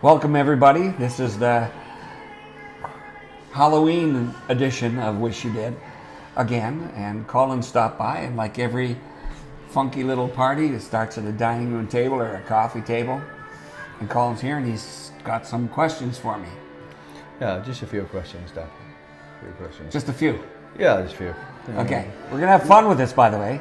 Welcome everybody. This is the Halloween edition of Wish You Dead again, and Colin stopped by, and like every funky little party, it starts at a dining room table or a coffee table, and Colin's here and he's got some questions for me. Yeah, just a few questions, Dad. Just a few? Yeah, just a few. Yeah. Okay, we're gonna have fun with this, by the way.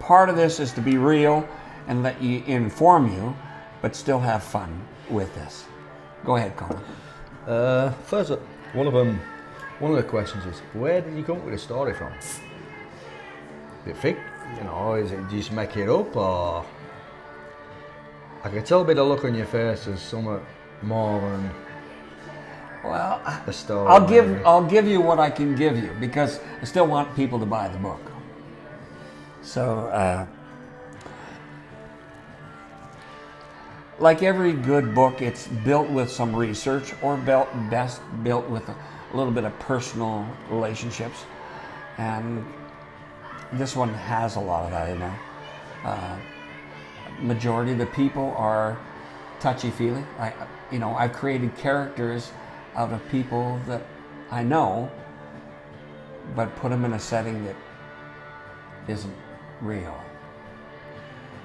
Part of this is to be real and let you inform you, but still have fun with this. Go ahead, Colin. First, one of the questions is, where did you come up with the story from? Is it fake? Is it just make it up, or I can tell by the look on your face there's somewhat more than well, a story. I'll give you what I can give you because I still want people to buy the book. So, like every good book, it's built with some research, or best built with a little bit of personal relationships, and this one has a lot of that in there. Majority of the people are touchy-feely. I've created characters out of people that I know, but put them in a setting that isn't real.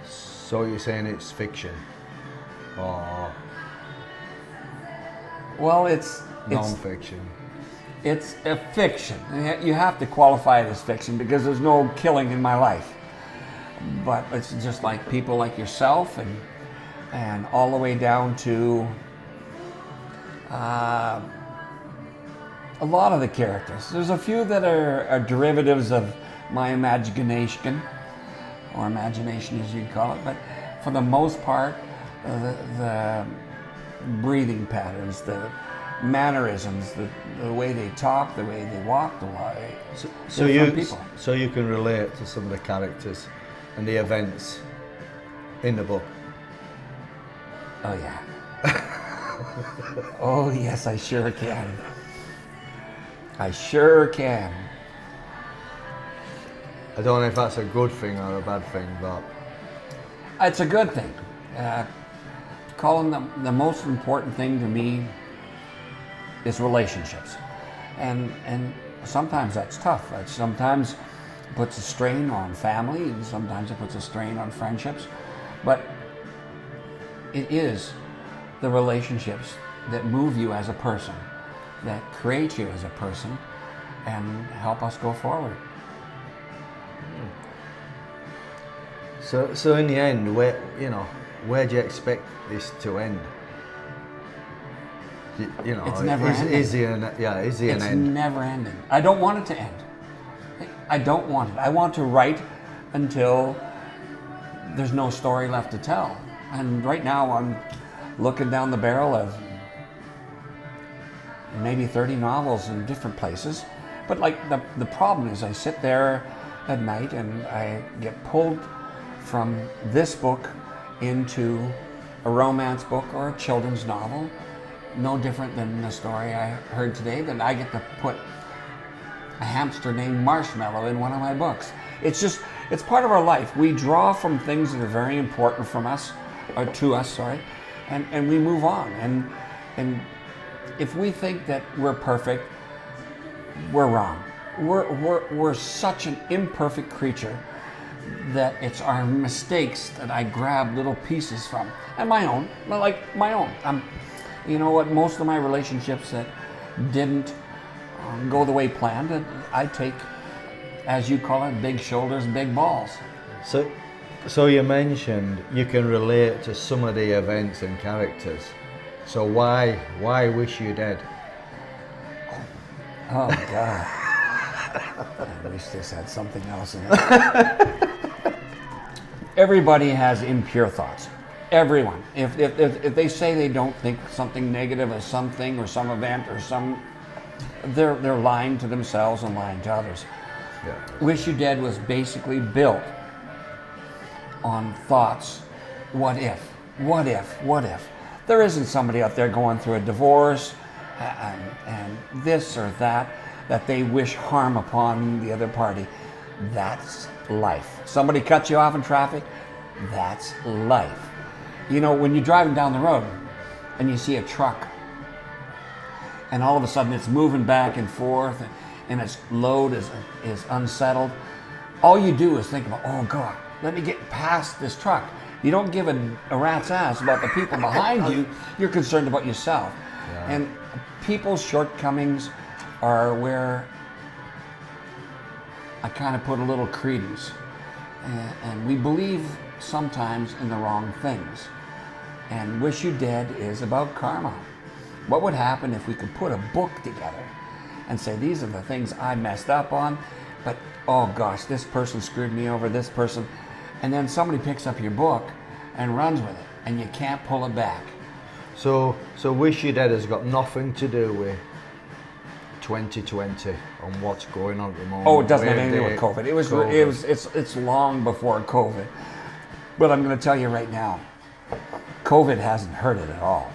So you're saying it's fiction? Or well, it's non-fiction. It's a fiction. You have to qualify it as fiction because there's no killing in my life. But it's just like people like yourself and all the way down to a lot of the characters. There's a few that are derivatives of my imagination, or imagination as you call it, but for the most part, the breathing patterns, the mannerisms, the way they talk, the way they walk, the way people. So you can relate to some of the characters and the events in the book. Oh yeah. Oh yes, I sure can. I sure can. I don't know if that's a good thing or a bad thing, but it's a good thing. Colin, the most important thing to me is relationships, and sometimes that's tough. Sometimes it puts a strain on family, and sometimes it puts a strain on friendships, but it is the relationships that move you as a person, that create you as a person, and help us go forward. So in the end, where do you expect this to end? It's never ending. Is the an end? It's never ending. I don't want it to end. I don't want it. I want to write until there's no story left to tell. And right now I'm looking down the barrel of maybe 30 novels in different places. But like the problem is I sit there at night and I get pulled from this book into a romance book or a children's novel, no different than the story I heard today, that I get to put a hamster named Marshmallow in one of my books. It's part of our life. We draw from things that are very important from us, or to us, and we move on. And if we think that we're perfect, we're wrong. We're such an imperfect creature that it's our mistakes that I grab little pieces from, and my own. You know what? Most of my relationships that didn't go the way planned, I take, as you call it, big shoulders, big balls. So you mentioned you can relate to some of the events and characters. So why Wish You Dead? Oh God! I wish this had something else in it. Everybody has impure thoughts. Everyone. If they say they don't think something negative of something or some event or they're lying to themselves and lying to others. Yeah. Wish You Dead was basically built on thoughts. What if? What if? What if? There isn't somebody out there going through a divorce and this or that they wish harm upon the other party. That's life. Somebody cuts you off in traffic, that's life. You know, when you're driving down the road, and you see a truck, and all of a sudden it's moving back and forth, and its load is unsettled, all you do is think about, oh God, let me get past this truck. You don't give a rat's ass about the people behind you. You're concerned about yourself. Yeah. And people's shortcomings are where I kind of put a little credence. And we believe sometimes in the wrong things. And Wish You Dead is about karma. What would happen if we could put a book together and say, these are the things I messed up on, but oh gosh, this person screwed me over, this person. And then somebody picks up your book and runs with it, and you can't pull it back. So Wish You Dead has got nothing to do with 2020 and what's going on at the moment. Oh, it doesn't have anything to do with COVID. It's long before COVID. But I'm going to tell you right now, COVID hasn't hurt it at all,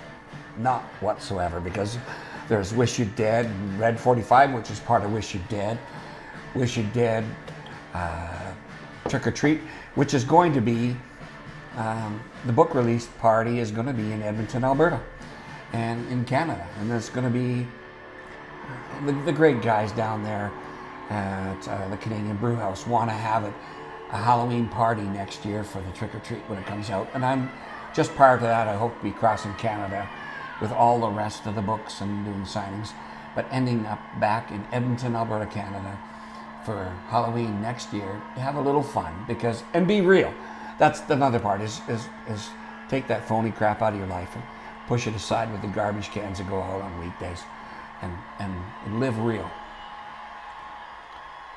not whatsoever, because there's Wish You Dead and Red 45, which is part of Wish You Dead. Wish You Dead Trick or Treat, which is going to be, the book release party is going to be in Edmonton, Alberta, and in Canada. And there's going to be the great guys down there at the Canadian Brew House want to have it, a Halloween party next year for the Trick or Treat when it comes out. And I'm just prior to that, I hope to be crossing Canada with all the rest of the books and doing signings, but ending up back in Edmonton, Alberta, Canada for Halloween next year. Have a little fun, because, and be real. That's another part, is take that phony crap out of your life and push it aside with the garbage cans that go out on weekdays, and live real.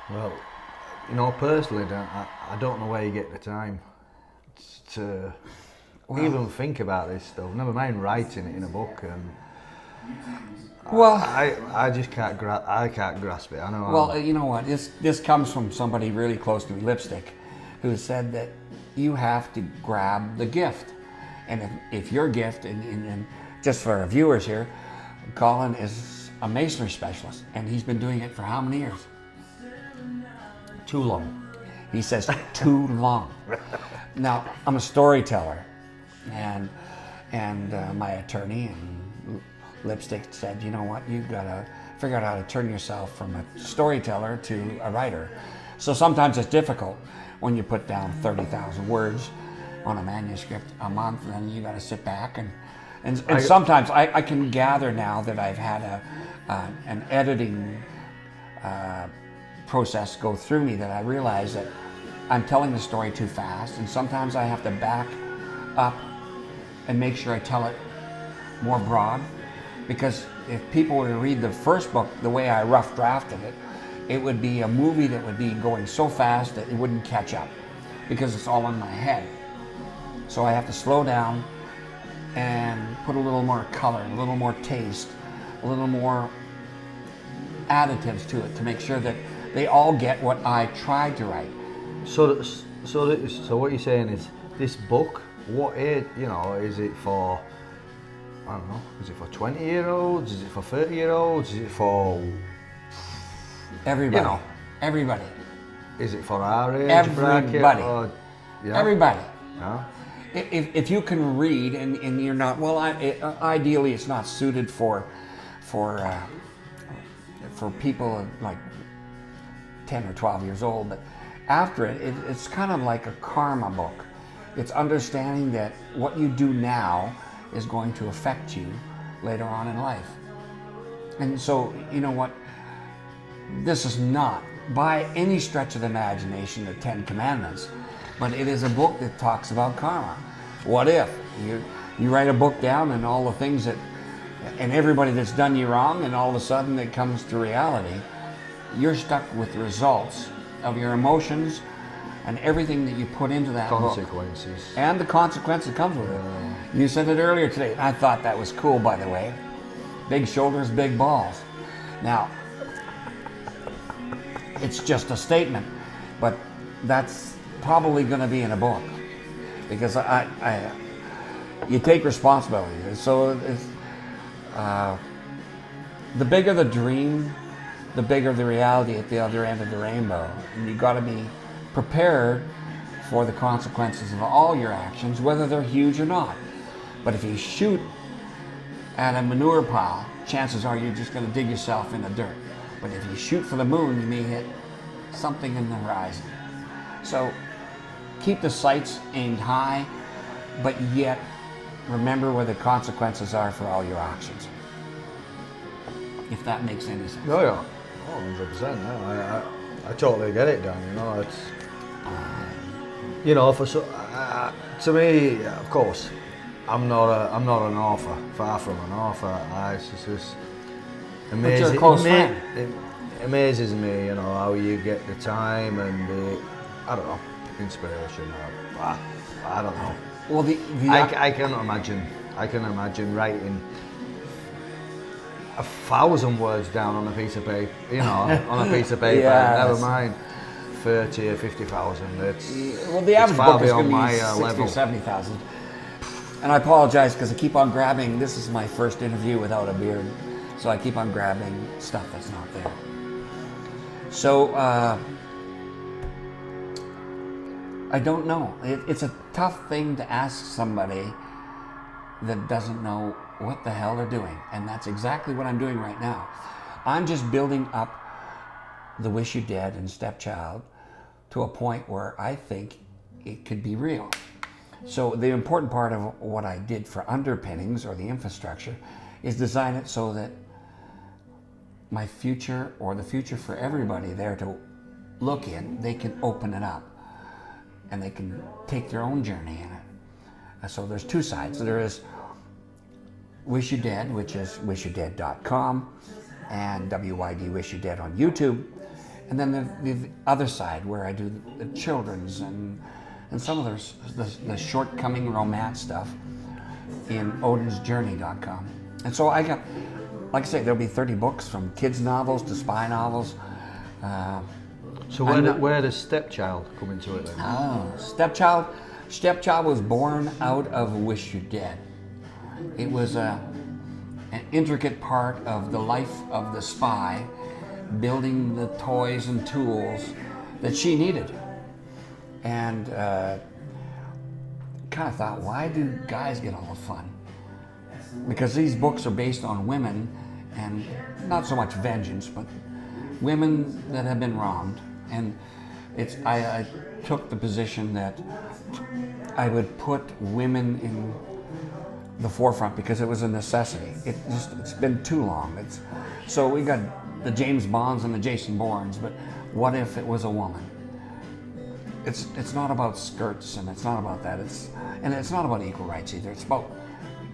Well, you know, personally, I don't know where you get the time to even think about this stuff. Never mind writing it in a book. And well, I just can't grasp it. I know. Well, you know what? This comes from somebody really close to me, Lipstick, who said that you have to grab the gift. And if your gift, and just for our viewers here, Colin is a masonry specialist, and he's been doing it for how many years? Too long. He says too long. Now, I'm a storyteller, and my attorney and Lipstick said, you know what, you've got to figure out how to turn yourself from a storyteller to a writer. So sometimes it's difficult when you put down 30,000 words on a manuscript a month, and then you got to sit back and sometimes I can gather now that I've had an editing process go through me, that I realize that I'm telling the story too fast, and sometimes I have to back up and make sure I tell it more broad, because if people were to read the first book the way I rough drafted it, it would be a movie that would be going so fast that it wouldn't catch up, because it's all in my head. So I have to slow down and put a little more color, a little more taste, a little more additives to it to make sure that they all get what I tried to write. So what you're saying is, this book, what age, you know, is it for, I don't know, is it for 20-year-olds, is it for 30-year-olds, is it for... Everybody, you know, everybody. Is it for our age Everybody. bracket? Or, yeah. Everybody. Yeah. If you can read and you're not, well, ideally it's not suited for people like 10 or 12 years old, but after it's kind of like a karma book. It's understanding that what you do now is going to affect you later on in life. And so, you know what, this is not by any stretch of the imagination the 10 Commandments, but it is a book that talks about karma. What if you write a book down and all the things that, and everybody that's done you wrong, and all of a sudden it comes to reality, you're stuck with the results of your emotions and everything that you put into that consequences. book. And the consequence that comes with it. You said it earlier today. I thought that was cool, by the way. Big shoulders, big balls. Now, it's just a statement, but that's probably going to be in a book, because you take responsibility. So it's, the bigger the dream, the bigger the reality at the other end of the rainbow. And you got to be prepared for the consequences of all your actions, whether they're huge or not. But if you shoot at a manure pile, chances are you're just going to dig yourself in the dirt. But if you shoot for the moon, you may hit something in the horizon. So keep the sights aimed high, but yet remember where the consequences are for all your actions. If that makes any sense. Oh yeah, 100%. Yeah. I totally get it, Dan. You know, it's to me, of course, I'm not an author. Far from an author. It's just amazing. But you're a close friend. It amazes me, you know, how you get the time and the, I don't know, inspiration. I don't know. Well, I can imagine writing 1,000 words down on a piece of paper, you know, on a piece of paper. Yes. Never mind 30 or 50,000. Well, the average book is going to be 60 level. or 70,000. And I apologize because I keep on grabbing. This is my first interview without a beard, so I keep on grabbing stuff that's not there. So I don't know. It's a tough thing to ask somebody that doesn't know what the hell they're doing, and that's exactly what I'm doing right now. I'm just building up the Wish You Dead and Stepchild to a point where I think it could be real. So the important part of what I did for underpinnings or the infrastructure is design it so that my future, or the future for everybody there to look in, they can open it up and they can take their own journey in it. So there's two sides. There is Wish You Dead, which is wishyoudead.com, and WYD Wishyoudead on YouTube. And then the other side where I do the children's and some of the shortcoming romance stuff in odinsjourney.com. And so I got, like I say, there'll be 30 books from kids novels to spy novels. So where does Stepchild come into it then? Oh, Stepchild was born out of Wish You Dead. It was an intricate part of the life of the spy, building the toys and tools that she needed. And kind of thought, why do guys get all the fun? Because these books are based on women, and not so much vengeance, but women that have been wronged. And I took the position that I would put women in the forefront because it was a necessity. It's been too long. So we got the James Bonds and the Jason Bournes, but what if it was a woman? It's not about skirts, and it's not about that. It's not about equal rights either. It's about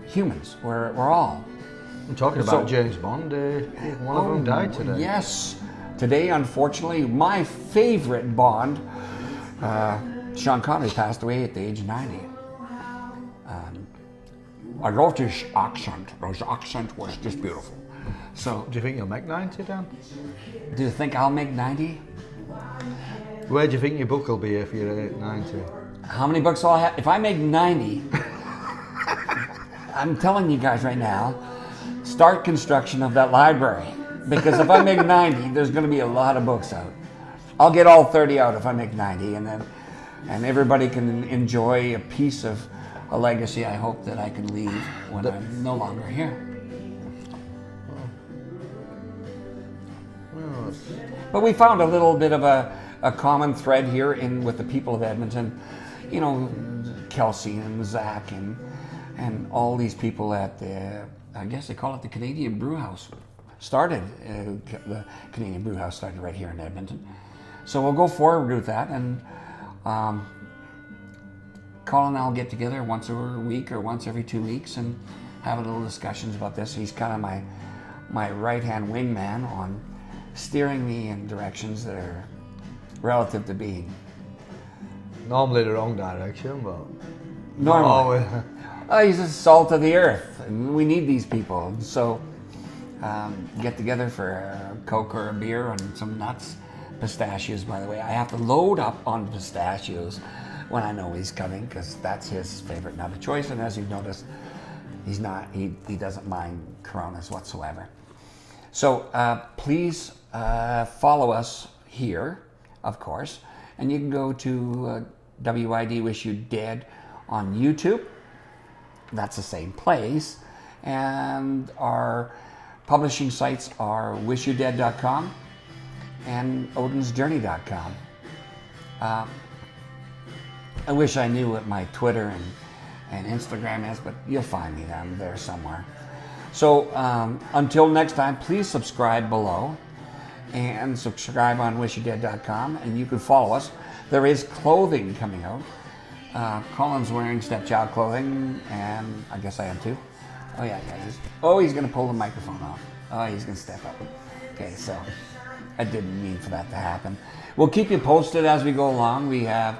humans. We're all. I'm talking about James Bond. One of them died today. Yes. Today, unfortunately, my favorite Bond, Sean Connery, passed away at the age of 90. I loved his accent. His accent was just beautiful. So, do you think you'll make 90, Dan? Do you think I'll make 90? Where do you think your book will be if you're at 90? How many books will I have? If I make 90, I'm telling you guys right now, start construction of that library. Because if I make 90, there's going to be a lot of books out. I'll get all 30 out if I make 90, and everybody can enjoy a piece of a legacy I hope that I can leave when I'm no longer here. But we found a little bit of a common thread here with the people of Edmonton. You know, Kelsey and Zach and all these people at I guess they call it the Canadian Brew House. The Canadian Brew House started right here in Edmonton. So we'll go forward with that, and Colin and I'll get together once a week or once every 2 weeks and have a little discussions about this. He's kind of my right-hand wingman on steering me in directions that are relative to being. Normally the wrong direction, but... Normally. He's the salt of the earth, and we need these people. So get together for a Coke or a beer and some nuts. Pistachios, by the way. I have to load up on pistachios when I know he's coming, because that's his favorite nut of choice. And as you've noticed, he doesn't mind Coronas whatsoever. So please follow us here, of course, and you can go to WYD Wish You Dead on YouTube. That's the same place. And our publishing sites are wishyoudead.com and odinsjourney.com. I wish I knew what my Twitter and Instagram is, but you'll find me. I'm there somewhere. So until next time, please subscribe below and subscribe on wishyoudead.com, and you can follow us. There is clothing coming out. Colin's wearing stepchild clothing, and I guess I am too. Oh yeah, he's going to pull the microphone off. Oh, he's going to step up. Okay, so I didn't mean for that to happen. We'll keep you posted as we go along. We have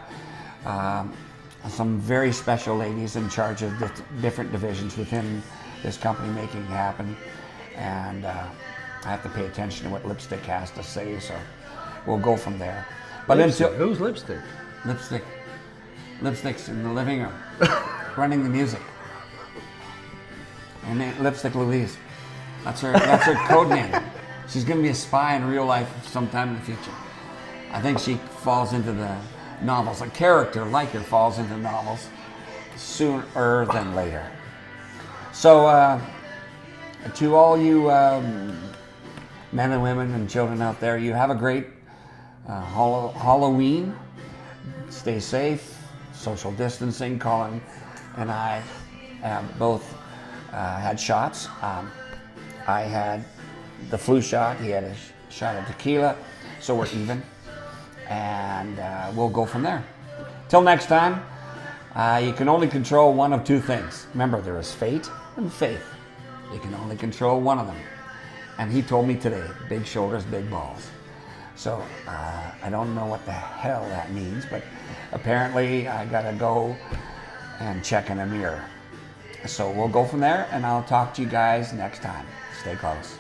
some very special ladies in charge of different divisions within this company making it happen, and I have to pay attention to what Lipstick has to say, so we'll go from there. But Lipstick? Who's Lipstick? Lipstick's in the living room, running the music. And then Lipstick Louise, that's her code name. She's gonna be a spy in real life sometime in the future. I think she falls into the novels. A character like her falls into novels sooner than later. So to all you men and women and children out there, you have a great Halloween. Stay safe, social distancing. Colin and I both had shots. I had the flu shot. He had a shot of tequila, so we're even. And we'll go from there. Till next time, you can only control one of two things. Remember, there is fate and faith. You can only control one of them. And he told me today, big shoulders, big balls. So I don't know what the hell that means, but apparently I gotta go and check in a mirror. So we'll go from there, and I'll talk to you guys next time. Stay close.